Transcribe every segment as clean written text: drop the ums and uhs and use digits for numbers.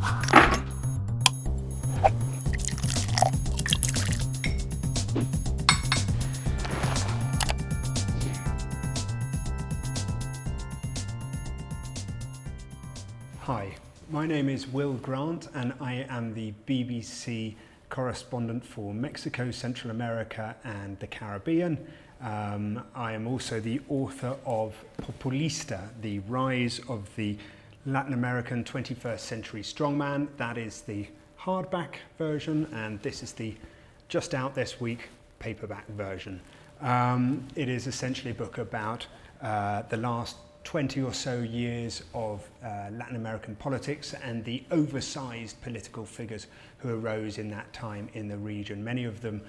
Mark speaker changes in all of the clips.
Speaker 1: Hi, my name is Will Grant and I am the BBC correspondent for Mexico, Central America and the Caribbean. I am also the author of Populista, the rise of the Latin American 21st century strongman. That is the hardback version, and this is the just out this week paperback version. It is essentially a book about the last 20 or so years of Latin American politics and the oversized political figures who arose in that time in the region, many of them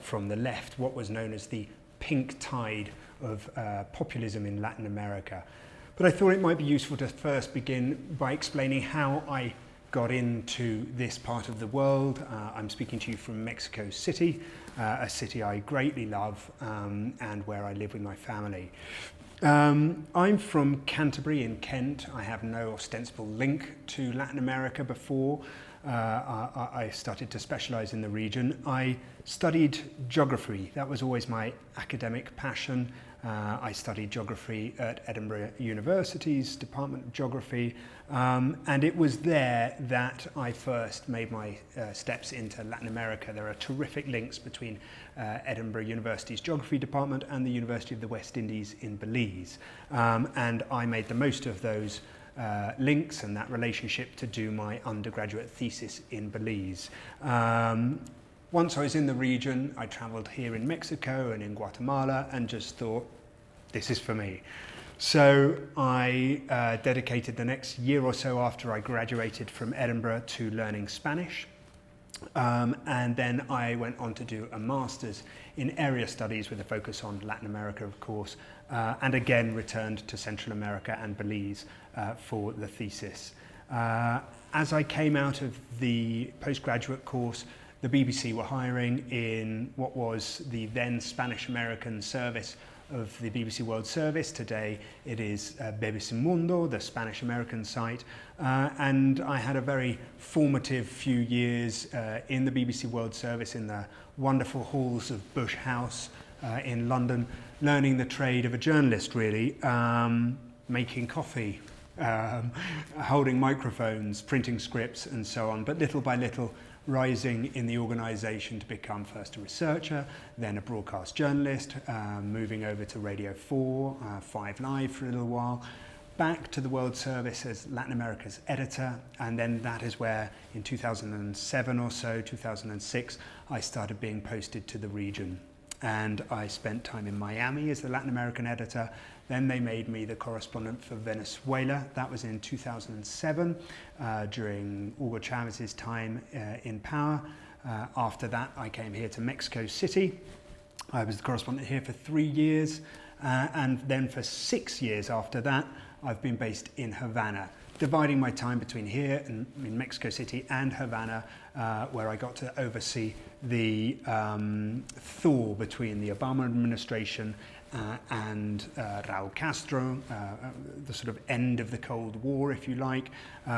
Speaker 1: from the left, what was known as the pink tide of populism in Latin America. But I thought it might be useful to first begin by explaining how I got into this part of the world. I'm speaking to you from Mexico City, a city I greatly love and where I live with my family. I'm from Canterbury in Kent. I have no ostensible link to Latin America before I started to specialise in the region. I studied geography. That was always my academic passion. I studied geography at Edinburgh University's Department of Geography, and it was there that I first made my steps into Latin America. There are terrific links between Edinburgh University's Geography Department and the University of the West Indies in Belize, and I made the most of those links and that relationship to do my undergraduate thesis in Belize. Once I was in the region, I travelled here in Mexico and in Guatemala and just thought, this is for me. So I dedicated the next year or so after I graduated from Edinburgh to learning Spanish. And then I went on to do a master's in area studies with a focus on Latin America, of course, and again returned to Central America and Belize for the thesis. As I came out of the postgraduate course, the BBC were hiring in what was the then Spanish-American service of the BBC World Service. Today it is BBC Mundo, the Spanish-American site, and I had a very formative few years in the BBC World Service in the wonderful halls of Bush House in London, learning the trade of a journalist really, making coffee, holding microphones, printing scripts and so on, but little by little rising in the organisation to become first a researcher, then a broadcast journalist, moving over to Radio 4, 5 Live for a little while, back to the World Service as Latin America's editor, and then that is where in 2007 or so, 2006, I started being posted to the region. And I spent time in Miami as the Latin American editor. Then they made me the correspondent for Venezuela. That was in 2007, during Hugo Chavez's time in power. After that, I came here to Mexico City. I was the correspondent here for 3 years. And then for 6 years after that, I've been based in Havana, dividing my time between here and in Mexico City and Havana, where I got to oversee the thaw between the Obama administration and Raul Castro, the sort of end of the Cold War, if you like,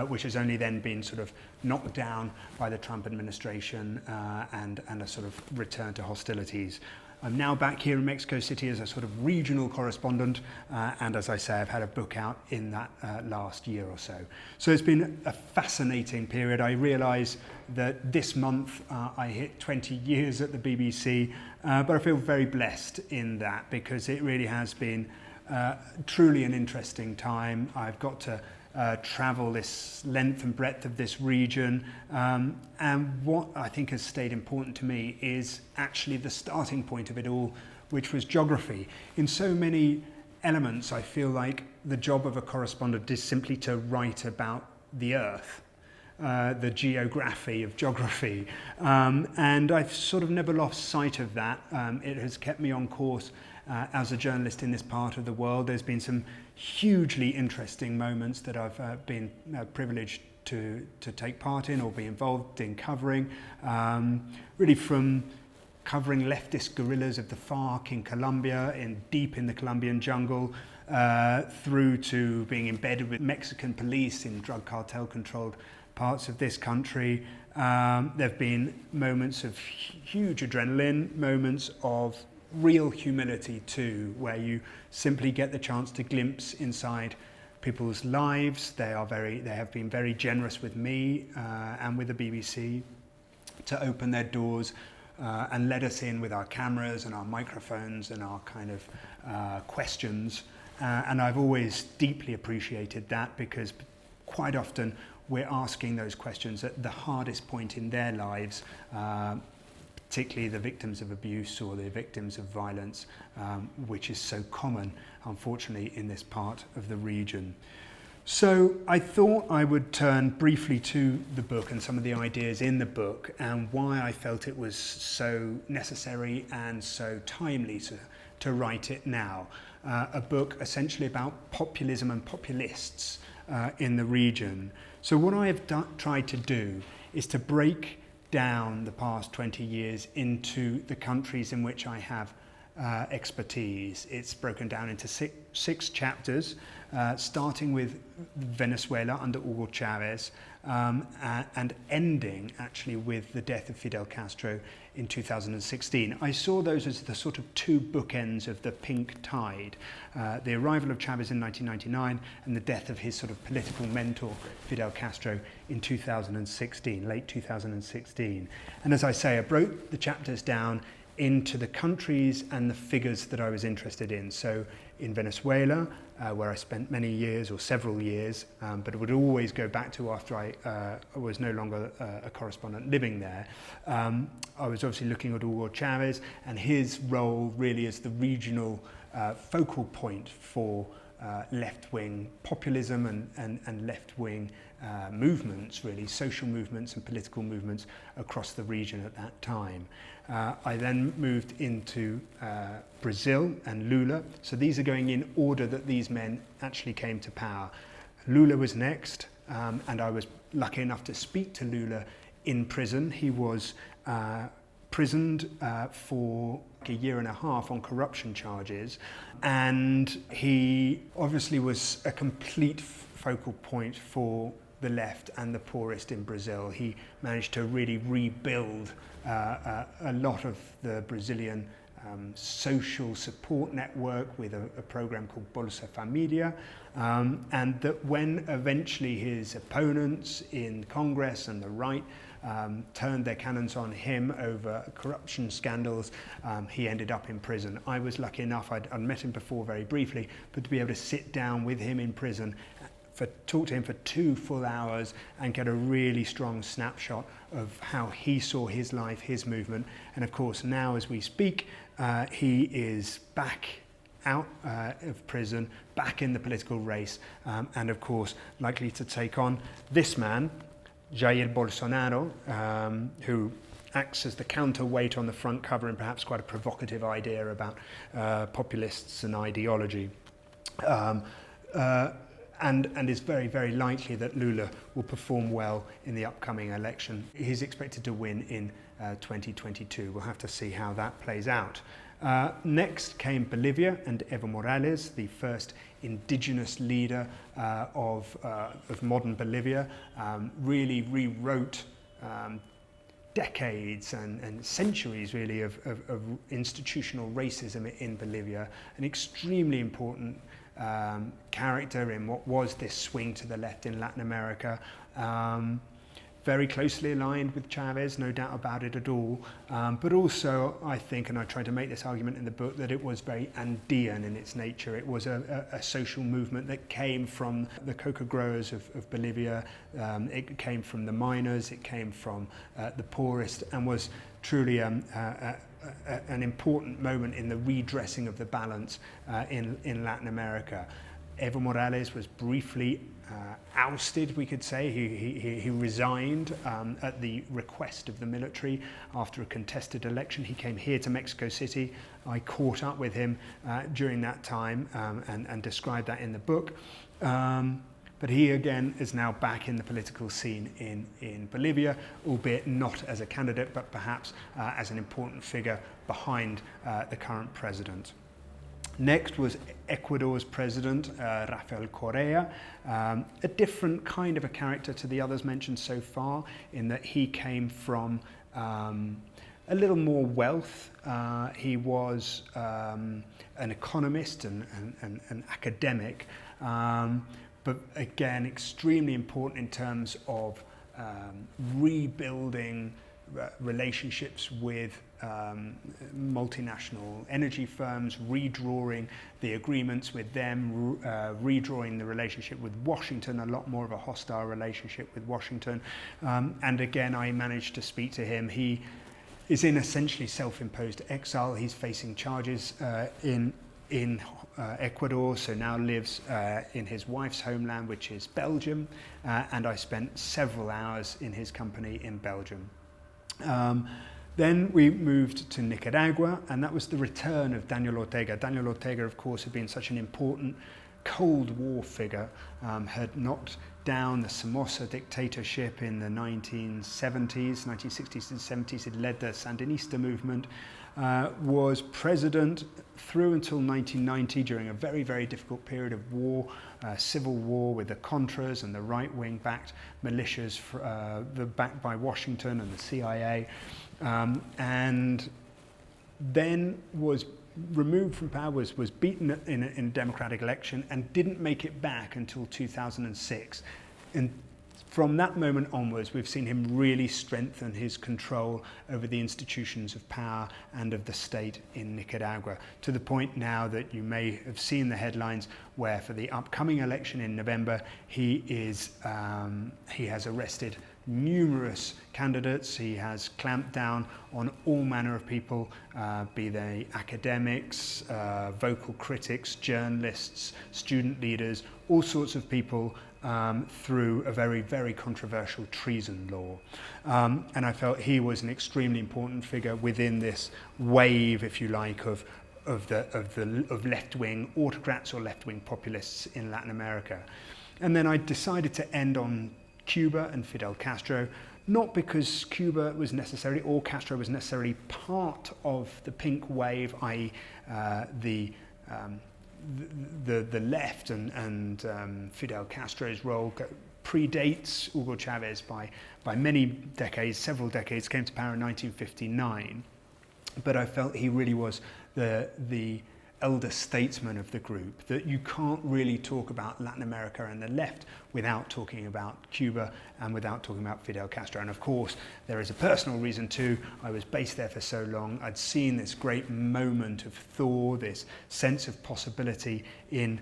Speaker 1: which has only then been sort of knocked down by the Trump administration and a sort of return to hostilities. I'm now back here in Mexico City as a sort of regional correspondent, and as I say, I've had a book out in that last year or so. So it's been a fascinating period. I realise that this month I hit 20 years at the BBC, but I feel very blessed in that because it really has been truly an interesting time. I've got to travel this length and breadth of this region, and what I think has stayed important to me is actually the starting point of it all, which was geography. In so many elements, I feel like the job of a correspondent is simply to write about the earth, the geography of geography, and I've sort of never lost sight of that. It has kept me on course as a journalist in this part of the world. There's been some hugely interesting moments that I've been privileged to take part in or be involved in covering, really from covering leftist guerrillas of the FARC in Colombia, deep in the Colombian jungle, through to being embedded with Mexican police in drug cartel controlled parts of this country. There have been moments of huge adrenaline, moments of real humility too, where you simply get the chance to glimpse inside people's lives. They have been very generous with me and with the BBC to open their doors and let us in with our cameras and our microphones and our kind of questions. And I've always deeply appreciated that, because quite often we're asking those questions at the hardest point in their lives, particularly the victims of abuse or the victims of violence, which is so common, unfortunately, in this part of the region. So I thought I would turn briefly to the book and some of the ideas in the book and why I felt it was so necessary and so timely to write it now. A book essentially about populism and populists in the region. So what I have tried to do is to break down the past 20 years into the countries in which I have expertise. It's broken down into six chapters, starting with Venezuela under Hugo Chavez and ending actually with the death of Fidel Castro in 2016. I saw those as the sort of two bookends of the pink tide, the arrival of Chavez in 1999 and the death of his sort of political mentor Fidel Castro in 2016, late 2016. And as I say, I broke the chapters down into the countries and the figures that I was interested in. So in Venezuela, where I spent many years or several years, but it would always go back to after I was no longer a correspondent living there. I was obviously looking at Hugo Chavez and his role really as the regional focal point for left-wing populism and left-wing movements, really, social movements and political movements across the region at that time. I then moved into Brazil and Lula. So these are going in order that these men actually came to power. Lula was next, and I was lucky enough to speak to Lula in prison. He was prisoned for a year and a half on corruption charges, and he obviously was a complete focal point for the left and the poorest in Brazil. He managed to really rebuild a lot of the Brazilian social support network with a program called Bolsa Familia, and that when eventually his opponents in Congress and the right turned their cannons on him over corruption scandals, he ended up in prison. I was lucky enough, I'd met him before very briefly, but to be able to sit down with him in prison, talk to him for 2 full hours and get a really strong snapshot of how he saw his life, his movement. And of course, now as we speak, he is back out of prison, back in the political race, and of course, likely to take on this man, Jair Bolsonaro, who acts as the counterweight on the front cover and perhaps quite a provocative idea about populists and ideology. And it's very, very likely that Lula will perform well in the upcoming election. He's expected to win in 2022. We'll have to see how that plays out. Next came Bolivia and Evo Morales, the first indigenous leader of modern Bolivia, really rewrote decades and centuries really of institutional racism in Bolivia, an extremely important character in what was this swing to the left in Latin America. Very closely aligned with Chavez, no doubt about it at all, but also I think, and I tried to make this argument in the book, that it was very Andean in its nature. It was a social movement that came from the coca growers of Bolivia, it came from the miners, it came from the poorest, and was truly an important moment in the redressing of the balance in Latin America. Evo Morales was briefly ousted, we could say. He resigned at the request of the military after a contested election. He came here to Mexico City. I caught up with him during that time and described that in the book. But he again is now back in the political scene in Bolivia, albeit not as a candidate, but perhaps as an important figure behind the current president. Next was Ecuador's president, Rafael Correa, a different kind of a character to the others mentioned so far, in that he came from a little more wealth. He was an economist and an academic, but again, extremely important in terms of rebuilding relationships with multinational energy firms, redrawing the agreements with them, redrawing the relationship with Washington, a lot more of a hostile relationship with Washington. And again, I managed to speak to him. He is in essentially self-imposed exile. He's facing charges in Ecuador, so now lives in his wife's homeland, which is Belgium, and I spent several hours in his company in Belgium. Then we moved to Nicaragua, and that was the return of Daniel Ortega. Daniel Ortega, of course, had been such an important Cold War figure, had knocked down the Somoza dictatorship in the 1960s and 70s. He led the Sandinista movement, was president through until 1990 during a very, very difficult period of war, civil war with the Contras and the right-wing backed militias backed by Washington and the CIA, and then was removed from power, was beaten in a democratic election and didn't make it back until 2006. And from that moment onwards, we've seen him really strengthen his control over the institutions of power and of the state in Nicaragua, to the point now that you may have seen the headlines where for the upcoming election in November, he has arrested numerous candidates. He has clamped down on all manner of people, be they academics, vocal critics, journalists, student leaders, all sorts of people, through a very, very controversial treason law. And I felt he was an extremely important figure within this wave, if you like, of left-wing autocrats or left-wing populists in Latin America. And then I decided to end on Cuba and Fidel Castro, not because Cuba was necessarily, or Castro was necessarily part of the pink wave, i.e. the left and Fidel Castro's role predates Hugo Chavez by many decades, several decades, came to power in 1959. But I felt he really was the elder statesman of the group, that you can't really talk about Latin America and the left without talking about Cuba and without talking about Fidel Castro. And of course, there is a personal reason too. I was based there for so long. I'd seen this great moment of thaw, this sense of possibility in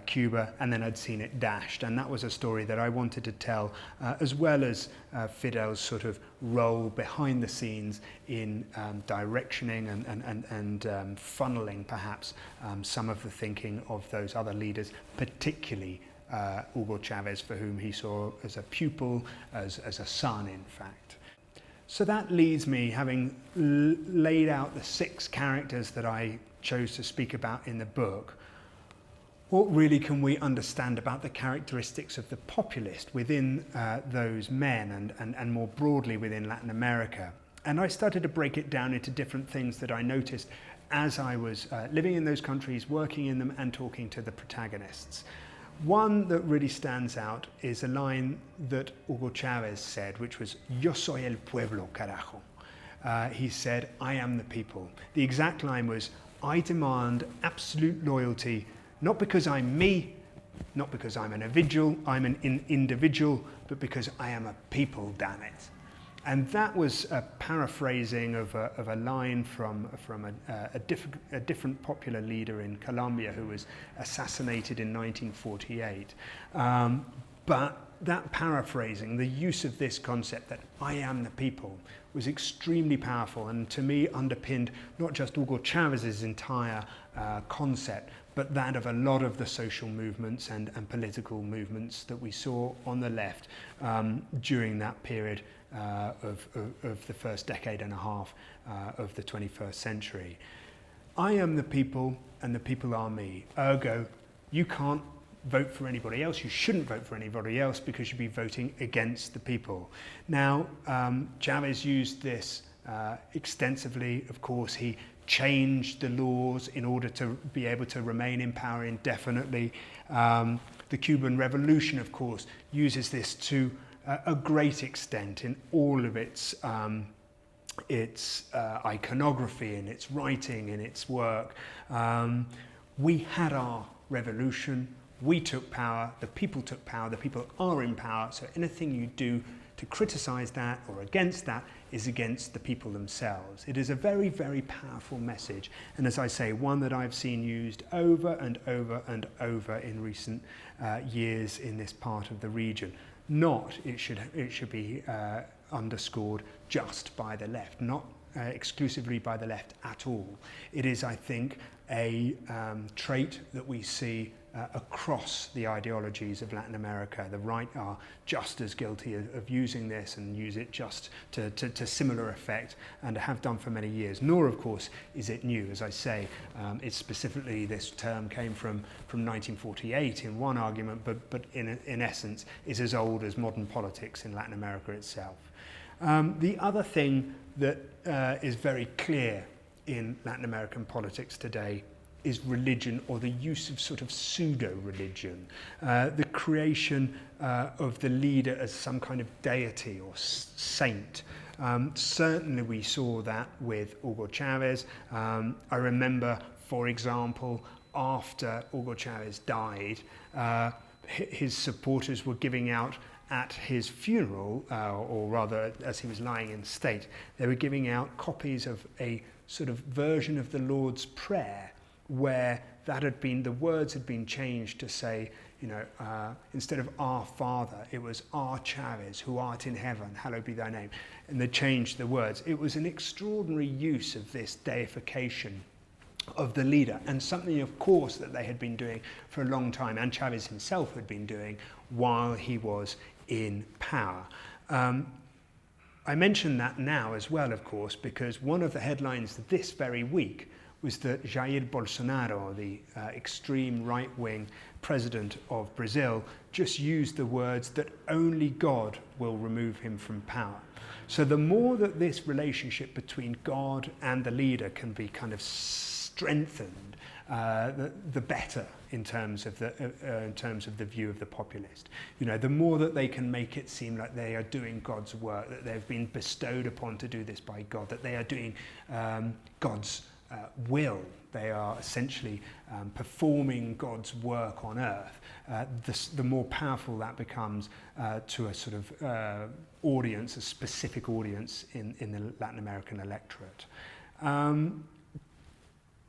Speaker 1: Cuba, and then I'd seen it dashed. And that was a story that I wanted to tell, as well as Fidel's sort of role behind the scenes in directioning and funneling perhaps some of the thinking of those other leaders, particularly Hugo Chavez, for whom he saw as a pupil, as a son, in fact. So that leads me, having laid out the 6 characters that I chose to speak about in the book, what really can we understand about the characteristics of the populist within those men and more broadly within Latin America? And I started to break it down into different things that I noticed as I was living in those countries, working in them and talking to the protagonists. One that really stands out is a line that Hugo Chavez said, which was, "Yo soy el pueblo, carajo." He said, "I am the people." The exact line was, "I demand absolute loyalty, not because I'm me, not because I'm an individual, but because I am a people, damn it." And that was a paraphrasing of a line from a different popular leader in Colombia who was assassinated in 1948. But that paraphrasing, the use of this concept that I am the people, was extremely powerful, and to me underpinned not just Hugo Chavez's entire concept, but that of a lot of the social movements and political movements that we saw on the left during that period of the first decade and a half of the 21st century. I am the people and the people are me. Ergo, you can't vote for anybody else. You shouldn't vote for anybody else because you'd be voting against the people. Now, Chavez used this extensively. Of course, he changed the laws in order to be able to remain in power indefinitely. The Cuban Revolution, of course, uses this to a great extent in all of its iconography, in its writing, in its work. We had our revolution, we took power, the people are in power, so anything you do to criticize that or against that is against the people themselves. It is a very, very powerful message, and as I say, one that I've seen used over and over and over in recent years in this part of the region. It should be underscored just by the left, not exclusively by the left at all. It is, I think, a trait that we see across the ideologies of Latin America. The right are just as guilty of using this and use it just to similar effect, and have done for many years. Nor, of course, is it new. As I say, it's specifically, this term came from 1948 in one argument, but in essence is as old as modern politics in Latin America itself. The other thing that is very clear in Latin American politics today is religion, or the use of sort of pseudo-religion, the creation of the leader as some kind of deity or saint. Certainly we saw that with Hugo Chavez. I remember, for example, after Hugo Chavez died, his supporters were giving out at his funeral, or rather as he was lying in state, they were giving out copies of a sort of version of the Lord's Prayer, where the words had been changed to say, instead of "Our Father," it was "Our Chavez, who art in heaven, hallowed be thy name." And they changed the words. It was an extraordinary use of this deification of the leader, and something, of course, that they had been doing for a long time, and Chavez himself had been doing while he was in power. I mention that now as well, of course, because one of the headlines this very week was that Jair Bolsonaro, the extreme right-wing president of Brazil, just used the words that only God will remove him from power. So the more that this relationship between God and the leader can be kind of strengthened, the better in terms of the view of the populist. The more that they can make it seem like they are doing God's work, that they've been bestowed upon to do this by God, that they are doing God's will. They are essentially performing God's work on earth. The more powerful that becomes to a sort of audience, a specific audience in the Latin American electorate.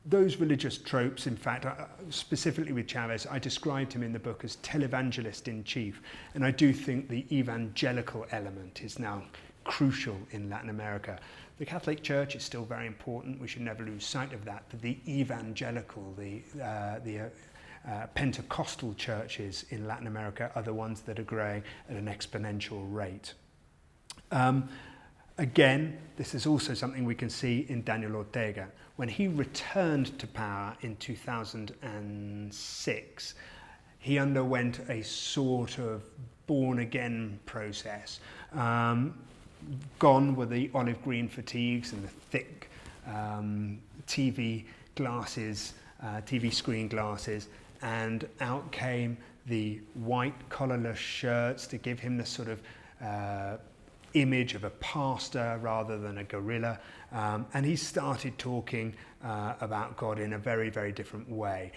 Speaker 1: Those religious tropes, in fact, specifically with Chavez, I described him in the book as televangelist in chief, and I do think the evangelical element is now crucial in Latin America. The Catholic Church is still very important. We should never lose sight of that. But the evangelical, the Pentecostal churches in Latin America are the ones that are growing at an exponential rate. Again, this is also something we can see in Daniel Ortega. When he returned to power in 2006, he underwent a sort of born-again process. Gone were the olive green fatigues and the thick TV glasses, TV screen glasses, and out came the white collarless shirts to give him the sort of image of a pastor rather than a guerrilla, and he started talking about God in a very, very different way.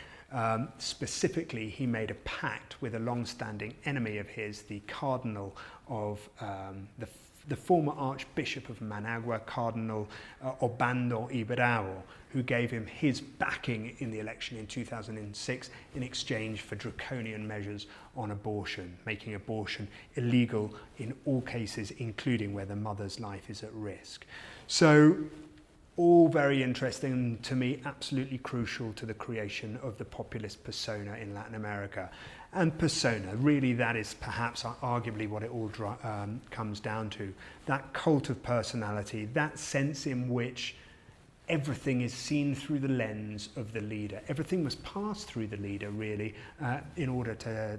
Speaker 1: Specifically, he made a pact with a long-standing enemy of his, the cardinal of the former Archbishop of Managua, Cardinal Obando Ibarao, who gave him his backing in the election in 2006 in exchange for draconian measures on abortion, making abortion illegal in all cases, including where the mother's life is at risk. So, all very interesting, to me absolutely crucial to the creation of the populist persona in Latin America. And persona, really that is perhaps arguably what it all comes down to. That cult of personality, that sense in which everything is seen through the lens of the leader. Everything must pass through the leader, really, in order to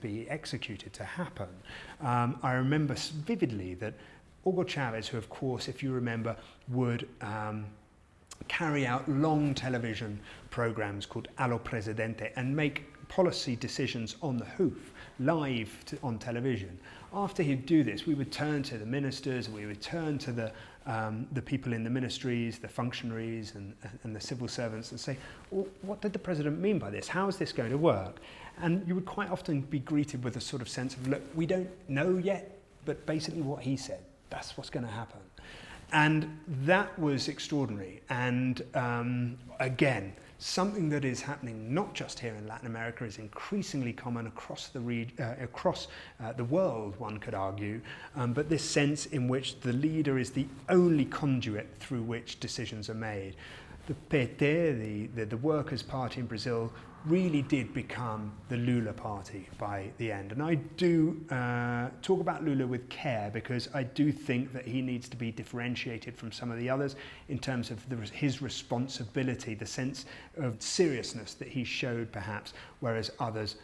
Speaker 1: be executed, to happen. I remember vividly that Hugo Chavez, who of course, if you remember, would carry out long television programs called A lo Presidente and make policy decisions on the hoof, live on television. After he'd do this, we would turn to the ministers, we would turn to the people in the ministries, the functionaries and the civil servants and say, well, what did the president mean by this? How is this going to work? And you would quite often be greeted with a sort of sense of, look, we don't know yet, but basically what he said, that's what's going to happen. And that was extraordinary. And again, something that is happening not just here in Latin America, is increasingly common across the world, one could argue, but this sense in which the leader is the only conduit through which decisions are made. The PT, the Workers' Party in Brazil, really did become the Lula party by the end. And I do talk about Lula with care, because I do think that he needs to be differentiated from some of the others in terms of his responsibility, the sense of seriousness that he showed perhaps, whereas others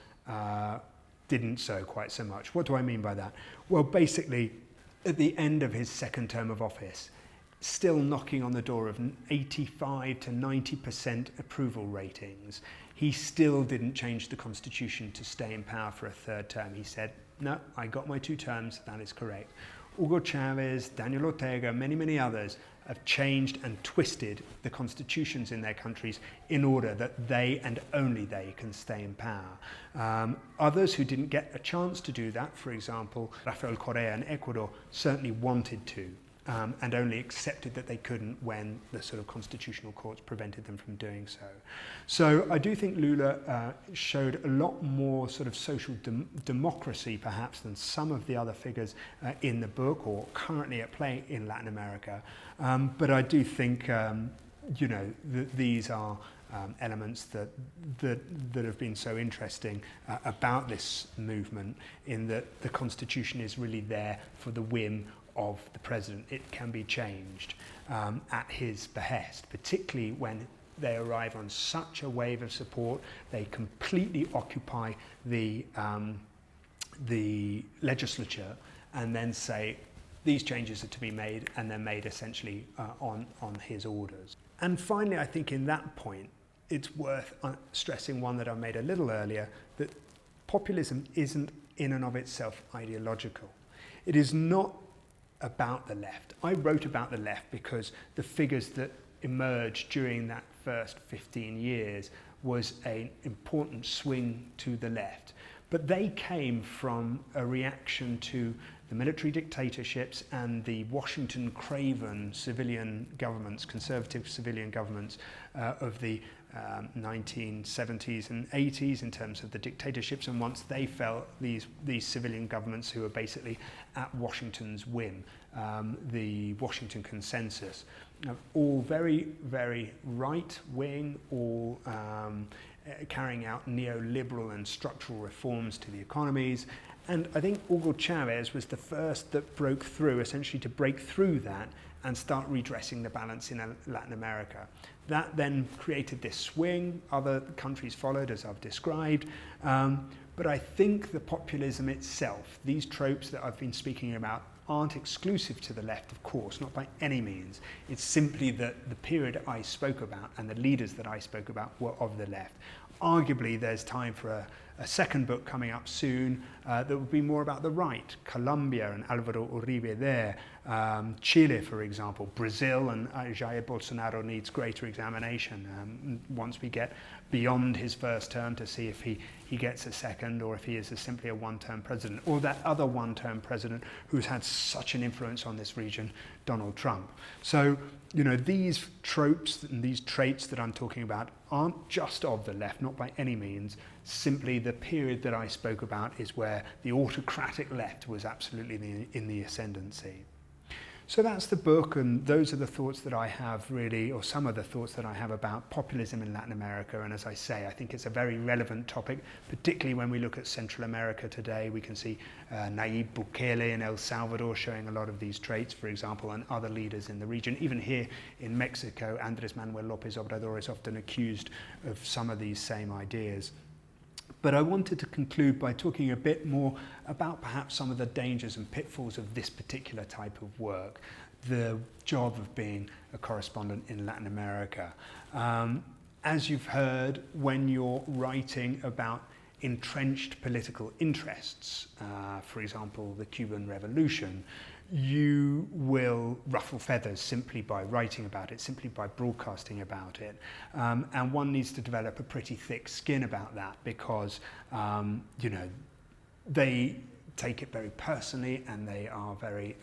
Speaker 1: didn't so quite so much. What do I mean by that? Well, basically, at the end of his second term of office, still knocking on the door of 85 to 90% approval ratings, he still didn't change the constitution to stay in power for a third term. He said, no, I got my 2 terms, that is correct. Hugo Chavez, Daniel Ortega, many others have changed and twisted the constitutions in their countries in order that they and only they can stay in power. Others who didn't get a chance to do that, for example, Rafael Correa in Ecuador, certainly wanted to. And only accepted that they couldn't when the sort of constitutional courts prevented them from doing so. So I do think Lula showed a lot more sort of social democracy perhaps than some of the other figures in the book or currently at play in Latin America. But I do think, these are elements that have been so interesting about this movement, in that the constitution is really there for the whim of the president. It can be changed at his behest, particularly when they arrive on such a wave of support. They completely occupy the legislature and then say these changes are to be made, and they're made essentially on his orders. And finally, I think in that point, it's worth stressing one that I made a little earlier, that populism isn't in and of itself ideological. It is not about the left. I wrote about the left because the figures that emerged during that first 15 years was an important swing to the left. But they came from a reaction to the military dictatorships and the Washington craven civilian governments, conservative civilian governments of the 1970s and 80s in terms of the dictatorships, and once they fell, these civilian governments who were basically at Washington's whim, the Washington Consensus, all very, very right-wing, all carrying out neoliberal and structural reforms to the economies. And I think Hugo Chavez was the first that broke through, essentially to break through that and start redressing the balance in Latin America. That then created this swing. Other countries followed, as I've described. But I think the populism itself, these tropes that I've been speaking about, aren't exclusive to the left, of course, not by any means. It's simply that the period I spoke about and the leaders that I spoke about were of the left. Arguably, there's time for a second book coming up soon that will be more about the right. Colombia and Álvaro Uribe there. Chile, for example. Brazil and Jair Bolsonaro needs greater examination once we get beyond his first term to see if he gets a second or if he is simply a one-term president. Or that other one-term president who's had such an influence on this region, Donald Trump. So, these tropes and these traits that I'm talking about aren't just of the left, not by any means. Simply the period that I spoke about is where the autocratic left was absolutely in the ascendancy. So that's the book, and those are the thoughts that I have really, or some of the thoughts that I have about populism in Latin America. And as I say, I think it's a very relevant topic, particularly when we look at Central America today. We can see Nayib Bukele in El Salvador showing a lot of these traits, for example, and other leaders in the region. Even here in Mexico, Andrés Manuel López Obrador is often accused of some of these same ideas. But I wanted to conclude by talking a bit more about perhaps some of the dangers and pitfalls of this particular type of work, the job of being a correspondent in Latin America. As you've heard, when you're writing about entrenched political interests, for example, the Cuban Revolution, you will ruffle feathers simply by writing about it, simply by broadcasting about it. And one needs to develop a pretty thick skin about that because, you know, they take it very personally and they are very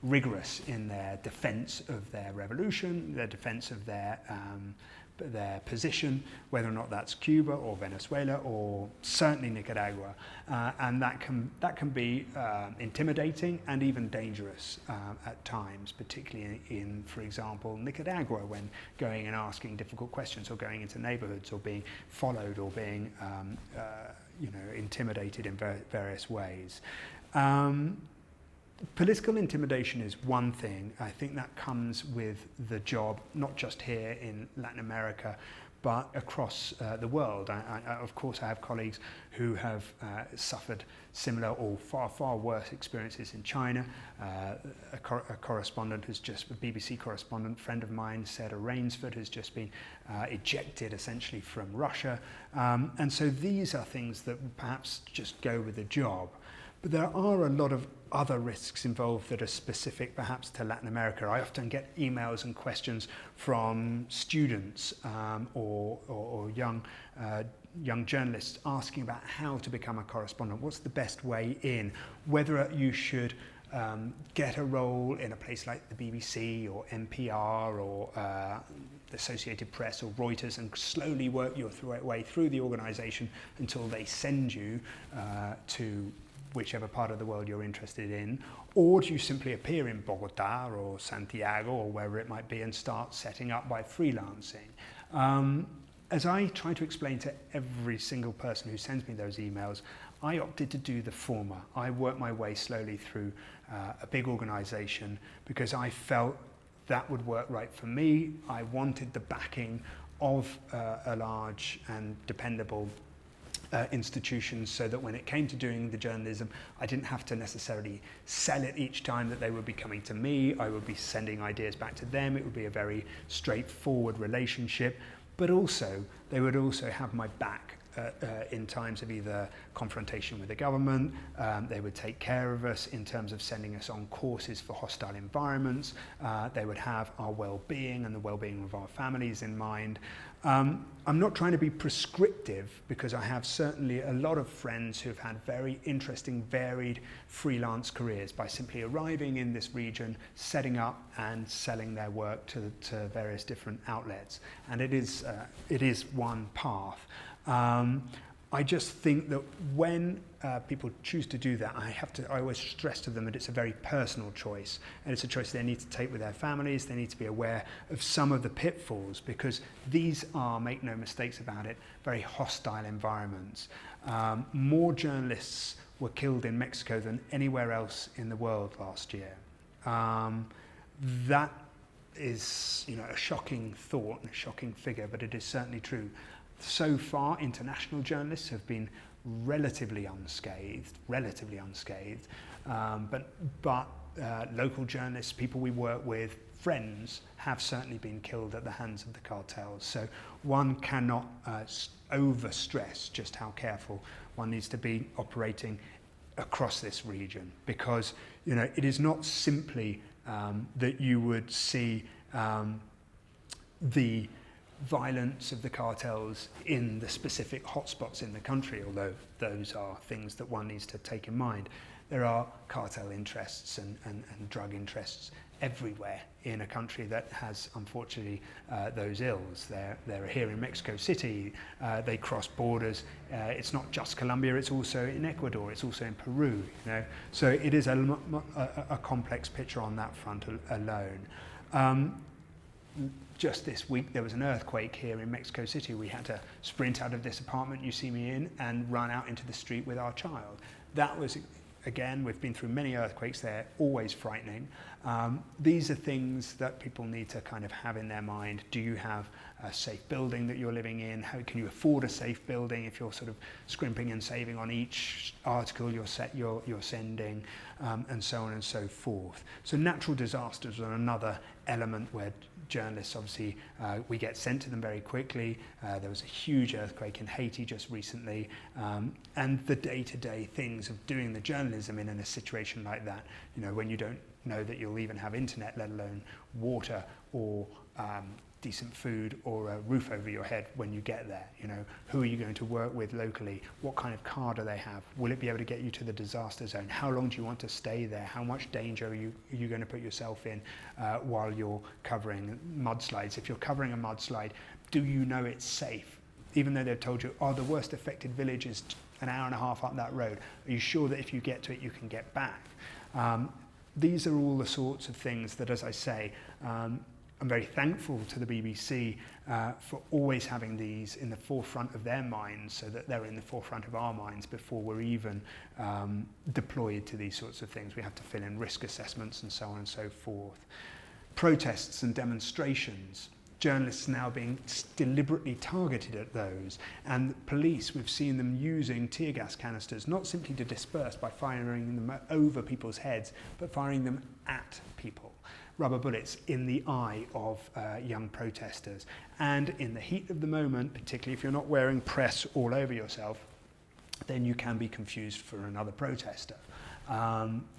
Speaker 1: rigorous in their defense of their revolution, their defense of their position, whether or not that's Cuba or Venezuela or certainly Nicaragua, and that can be intimidating and even dangerous at times, particularly in, for example, Nicaragua, when going and asking difficult questions or going into neighborhoods or being followed or being you know, intimidated in various ways. Political intimidation is one thing. I think that comes with the job, not just here in Latin America, but across the world. Of course, I have colleagues who have suffered similar or far worse experiences in China. A correspondent who's just, a BBC correspondent, friend of mine, Sarah Rainsford, has just been ejected essentially from Russia. And so these are things that perhaps just go with the job. But there are a lot of other risks involved that are specific perhaps to Latin America. I often get emails and questions from students or young journalists asking about how to become a correspondent. What's the best way in? Whether you should get a role in a place like the BBC or NPR or the Associated Press or Reuters and slowly work your way through the organisation until they send you to whichever part of the world you're interested in, or do you simply appear in Bogota or Santiago or wherever it might be and start setting up by freelancing? As I try to explain to every single person who sends me those emails, I opted to do the former. I worked my way slowly through a big organisation because I felt that would work right for me. I wanted the backing of a large and dependable institutions so that when it came to doing the journalism, I didn't have to necessarily sell it each time that they would be coming to me. I would be sending ideas back to them. It would be a very straightforward relationship, but also they would also have my back in times of either confrontation with the government. They would take care of us in terms of sending us on courses for hostile environments. They would have our well-being and the well-being of our families in mind. I'm not trying to be prescriptive because I have certainly a lot of friends who've had very interesting, varied freelance careers by simply arriving in this region, setting up and selling their work to various different outlets. And it is one path. I just think that when people choose to do that, I always stress to them that it's a very personal choice, and it's a choice they need to take with their families. They need to be aware of some of the pitfalls because these are, make no mistakes about it, very hostile environments. More journalists were killed in Mexico than anywhere else in the world last year. That is, you know, a shocking thought and a shocking figure, but it is certainly true. So far, international journalists have been relatively unscathed, but local journalists, people we work with, friends, have certainly been killed at the hands of the cartels. So one cannot overstress just how careful one needs to be operating across this region, because, you know, it is not simply that you would see the violence of the cartels in the specific hotspots in the country, although those are things that one needs to take in mind. There are cartel interests and drug interests everywhere in a country that has, unfortunately, those ills. They're here in Mexico City, they cross borders. It's not just Colombia, it's also in Ecuador, it's also in Peru, you know. So it is a complex picture on that front alone. Just this week there was an earthquake here in Mexico City. We had to sprint out of this apartment you see me in and run out into the street with our child. That was again, we've been through many earthquakes, they're always frightening. These are things that people need to kind of have in their mind. Do you have a safe building that you're living in? How can you afford a safe building if you're sort of scrimping and saving on each article you're sending, and so on and so forth. So natural disasters are another element where journalists, obviously, we get sent to them very quickly. There was a huge earthquake in Haiti just recently, and the day-to-day things of doing the journalism in a situation like that, you know, when you don't know that you'll even have internet, let alone water or decent food or a roof over your head when you get there. You know, who are you going to work with locally? What kind of car do they have? Will it be able to get you to the disaster zone? How long do you want to stay there? How much danger are you going to put yourself in while you're covering mudslides? If you're covering a mudslide, do you know it's safe? Even though they've told you, oh, the worst affected village is an hour and a half up that road. Are you sure that if you get to it, you can get back? These are all the sorts of things that, as I say, I'm very thankful to the BBC for always having these in the forefront of their minds, so that they're in the forefront of our minds before we're even deployed to these sorts of things. We have to fill in risk assessments and so on and so forth. Protests and demonstrations. Journalists now being deliberately targeted at those, and police, we've seen them using tear gas canisters, not simply to disperse by firing them over people's heads, but firing them at people. Rubber bullets in the eye of young protesters. And in the heat of the moment, particularly if you're not wearing press all over yourself, then you can be confused for another protester.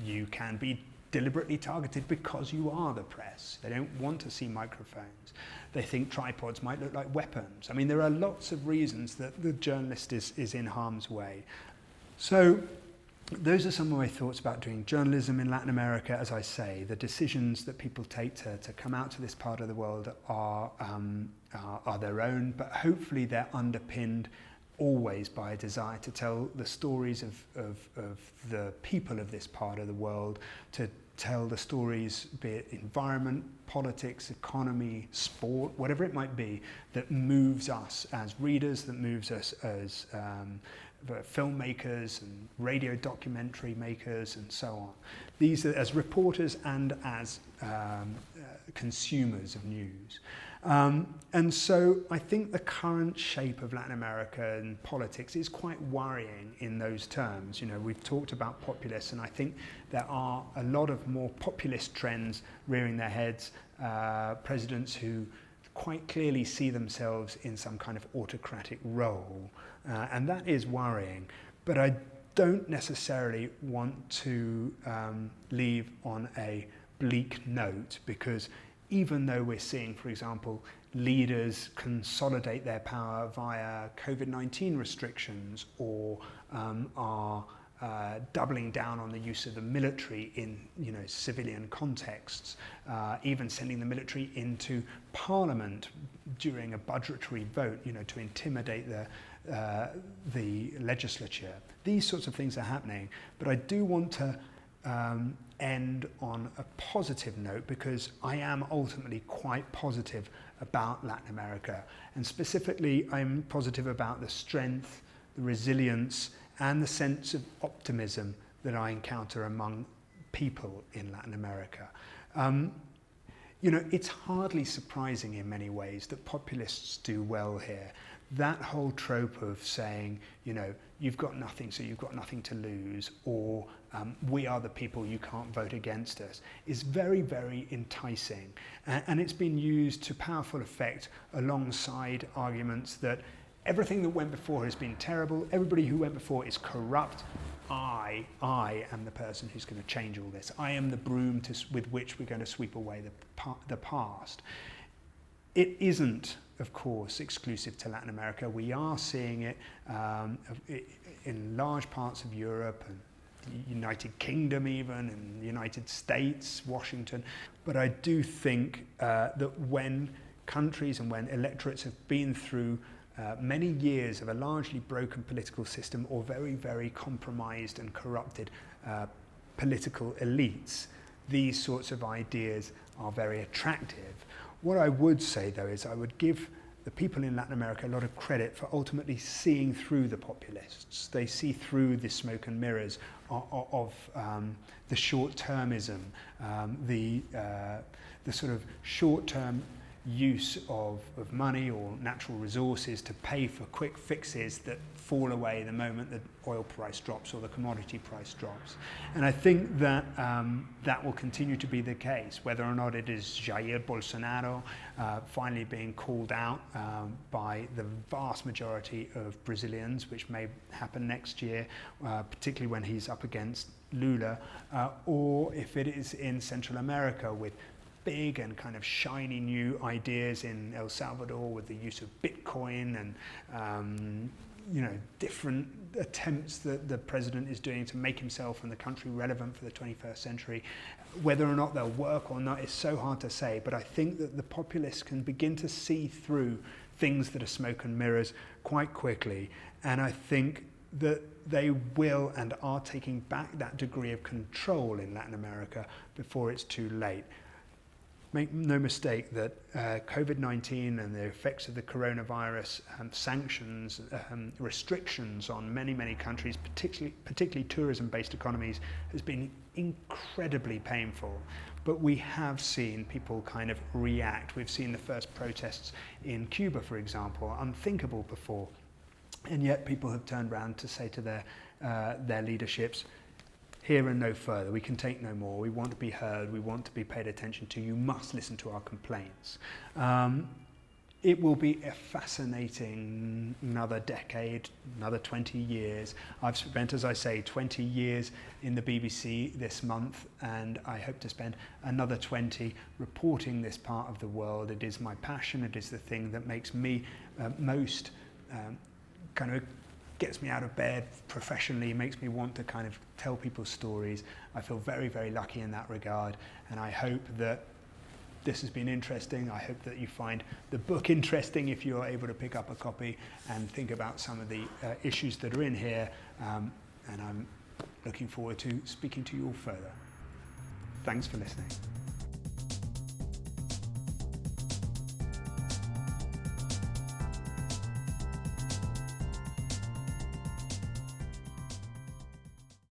Speaker 1: You can be deliberately targeted because you are the press. They don't want to see microphones. They think tripods might look like weapons. I mean, there are lots of reasons that the journalist is in harm's way. So those are some of my thoughts about doing journalism in Latin America. As I say, the decisions that people take to come out to this part of the world are their own, but hopefully they're underpinned always by a desire to tell the stories of the people of this part of the world, to tell the stories, be it environment, politics, economy, sport, whatever it might be, that moves us as readers, that moves us as filmmakers and radio documentary makers and so on. These are as reporters and as consumers of news. And so I think the current shape of Latin America and politics is quite worrying in those terms. You know, we've talked about populists, and I think there are a lot of more populist trends rearing their heads, presidents who quite clearly see themselves in some kind of autocratic role, and that is worrying. But I don't necessarily want to leave on a bleak note, because even though we're seeing, for example, leaders consolidate their power via COVID-19 restrictions, or are doubling down on the use of the military in, you know, civilian contexts, even sending the military into Parliament during a budgetary vote, you know, to intimidate the legislature. These sorts of things are happening, but I do want to end on a positive note, because I am ultimately quite positive about Latin America, and specifically I'm positive about the strength, the resilience, and the sense of optimism that I encounter among people in Latin America. You know, it's hardly surprising in many ways that populists do well here. That whole trope of saying, you know, you've got nothing, so you've got nothing to lose, or we are the people, you can't vote against us, is very, very enticing. And it's been used to powerful effect alongside arguments that everything that went before has been terrible, everybody who went before is corrupt, I am the person who's going to change all this. I am the broom with which we're going to sweep away the past. It isn't, of course, exclusive to Latin America. We are seeing it in large parts of Europe, and the United Kingdom even, and the United States, Washington. But I do think that when countries and when electorates have been through many years of a largely broken political system, or very, very compromised and corrupted political elites, these sorts of ideas are very attractive. What I would say, though, is I would give the people in Latin America a lot of credit for ultimately seeing through the populists. They see through the smoke and mirrors the short-termism, the sort of short-term use of money or natural resources to pay for quick fixes that fall away the moment the oil price drops or the commodity price drops. And I think that that will continue to be the case, whether or not it is Jair Bolsonaro finally being called out by the vast majority of Brazilians, which may happen next year, particularly when he's up against Lula, or if it is in Central America with big and kind of shiny new ideas in El Salvador with the use of Bitcoin and different attempts that the president is doing to make himself and the country relevant for the 21st century. Whether or not they'll work or not is so hard to say, but I think that the populists can begin to see through things that are smoke and mirrors quite quickly, and I think that they will and are taking back that degree of control in Latin America before it's too late. Make no mistake that COVID-19 and the effects of the coronavirus sanctions, restrictions on many, many countries, particularly tourism-based economies, has been incredibly painful. But we have seen people kind of react. We've seen the first protests in Cuba, for example, unthinkable before. And yet people have turned around to say to their leaderships, here and no further, we can take no more, we want to be heard, we want to be paid attention to, you must listen to our complaints. It will be a fascinating another decade, another 20 years. I've spent, as I say, 20 years in the BBC this month, and I hope to spend another 20 reporting this part of the world. It is my passion, it is the thing that makes me most kind of gets me out of bed professionally, makes me want to kind of tell people's stories. I feel very, very lucky in that regard, and I hope that this has been interesting. I hope that you find the book interesting if you're able to pick up a copy and think about some of the issues that are in here, and I'm looking forward to speaking to you all further. Thanks for listening.